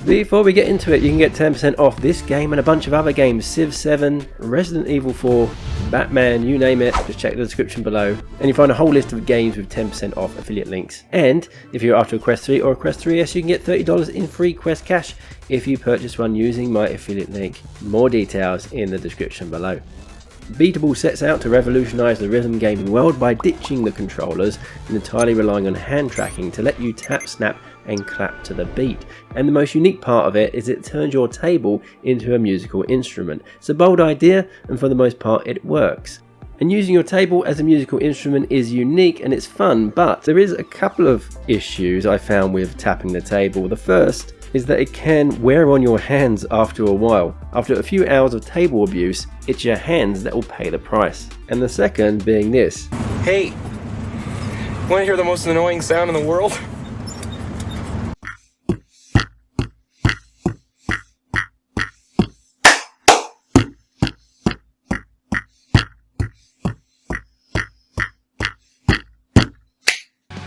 Before we get into it, you can get 10% off this game and a bunch of other games: Civ 7, Resident Evil 4, Batman, you name it. Just check the description below and you find a whole list of games with 10% off affiliate links. And if you're after a Quest 3 or a Quest 3S, you can get $30 in free Quest cash if you purchase one using my affiliate link. More details in the description below. Beatable sets out to revolutionise the rhythm gaming world by ditching the controllers and entirely relying on hand tracking to let you tap, snap and clap to the beat. And the most unique part of it is it turns your table into a musical instrument. It's a bold idea and for the most part it works. And using your table as a musical instrument is unique and it's fun, but there is a couple of issues I found with tapping the table. The first is that it can wear on your hands after a while. After a few hours of table abuse, it's your hands that will pay the price. And the second being this. Hey, want to hear the most annoying sound in the world?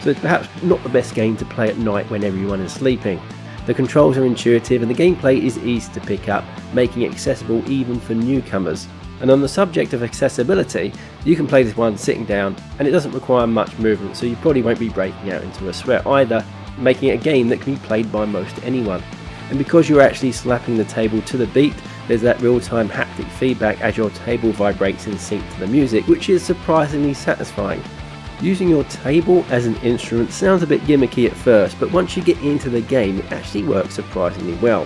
So it's perhaps not the best game to play at night when everyone is sleeping. The controls are intuitive and the gameplay is easy to pick up, making it accessible even for newcomers. And on the subject of accessibility, you can play this one sitting down and it doesn't require much movement, so you probably won't be breaking out into a sweat either, making it a game that can be played by most anyone. And because you're actually slapping the table to the beat, there's that real-time haptic feedback as your table vibrates in sync to the music, which is surprisingly satisfying. Using your table as an instrument sounds a bit gimmicky at first, but once you get into the game it actually works surprisingly well.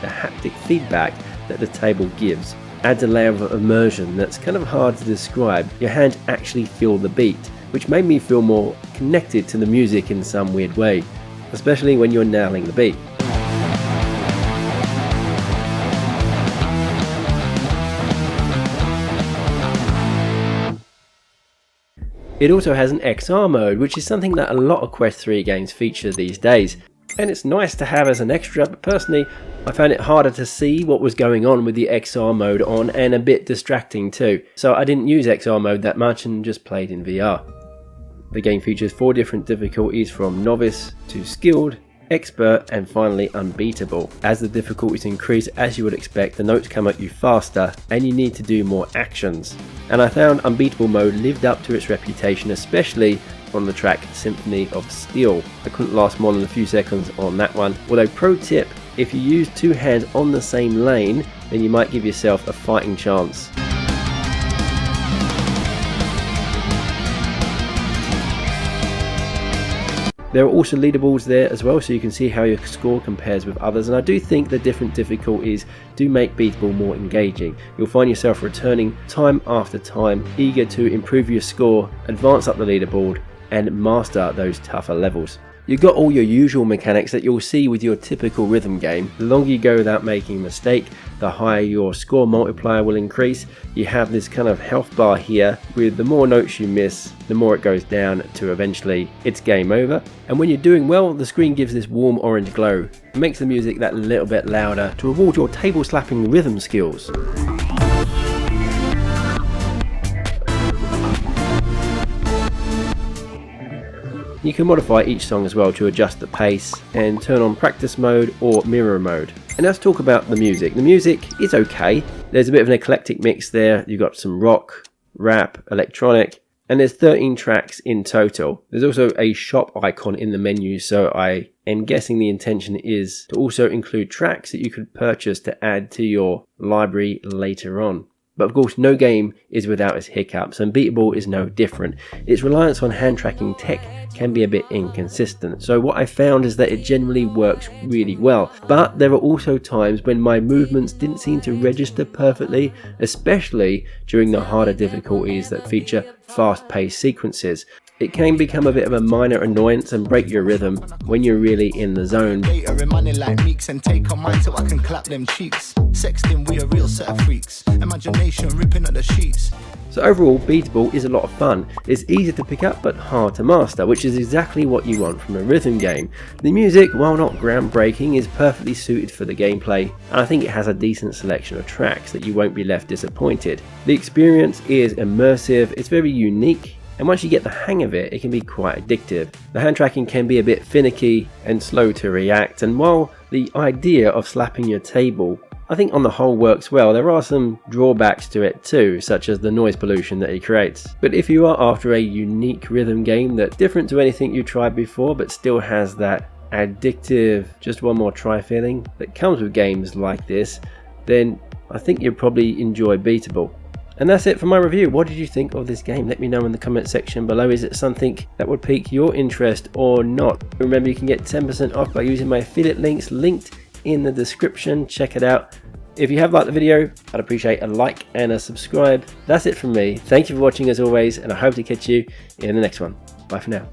The haptic feedback that the table gives adds a layer of immersion that's kind of hard to describe. Your hands actually feel the beat, which made me feel more connected to the music in some weird way, especially when you're nailing the beat. It also has an XR mode, which is something that a lot of Quest 3 games feature these days. And it's nice to have as an extra, but personally I found it harder to see what was going on with the XR mode on and a bit distracting too. So I didn't use XR mode that much and just played in VR. The game features 4 different difficulties from novice to skilled, expert and finally unbeatable. As the difficulties increase, as you would expect, the notes come at you faster and you need to do more actions. And I found unbeatable mode lived up to its reputation, especially on the track Symphony of Steel. I couldn't last more than a few seconds on that one. Although pro tip, if you use 2 hands on the same lane, then you might give yourself a fighting chance. There are also leaderboards there as well, so you can see how your score compares with others, and I do think the different difficulties do make Beatable more engaging. You'll find yourself returning time after time, eager to improve your score, advance up the leaderboard and master those tougher levels. You've got all your usual mechanics that you'll see with your typical rhythm game. The longer you go without making a mistake, the higher your score multiplier will increase. You have this kind of health bar here, with the more notes you miss, the more it goes down to eventually it's game over. And when you're doing well, the screen gives this warm orange glow. It makes the music that little bit louder to reward your table slapping rhythm skills. You can modify each song as well to adjust the pace and turn on practice mode or mirror mode. And let's talk about the music. The music is okay. There's a bit of an eclectic mix there. You've got some rock, rap, electronic, and there's 13 tracks in total. There's also a shop icon in the menu, so I am guessing the intention is to also include tracks that you could purchase to add to your library later on. But of course, no game is without its hiccups, and Beatable is no different. Its reliance on hand tracking tech can be a bit inconsistent, so what I found is that it generally works really well. But there are also times when my movements didn't seem to register perfectly, especially during the harder difficulties that feature fast-paced sequences. It can become a bit of a minor annoyance and break your rhythm when you're really in the zone. So overall, Beatable is a lot of fun. It's easy to pick up but hard to master, which is exactly what you want from a rhythm game. The music, while not groundbreaking, is perfectly suited for the gameplay, and I think it has a decent selection of tracks that you won't be left disappointed. The experience is immersive, it's very unique, and once you get the hang of it, it can be quite addictive. The hand tracking can be a bit finicky and slow to react, and while the idea of slapping your table I think on the whole works well, there are some drawbacks to it too, such as the noise pollution that it creates. But if you are after a unique rhythm game that's different to anything you tried before but still has that addictive just one more try feeling that comes with games like this, then I think you'll probably enjoy Beatable. And that's it for my review. What did you think of this game? Let me know in the comment section below. Is it something that would pique your interest or not? Remember, you can get 10% off by using my affiliate links linked in the description. Check it out. If you have liked the video, I'd appreciate a like and a subscribe. That's it from me. Thank you for watching as always, and I hope to catch you in the next one. Bye for now.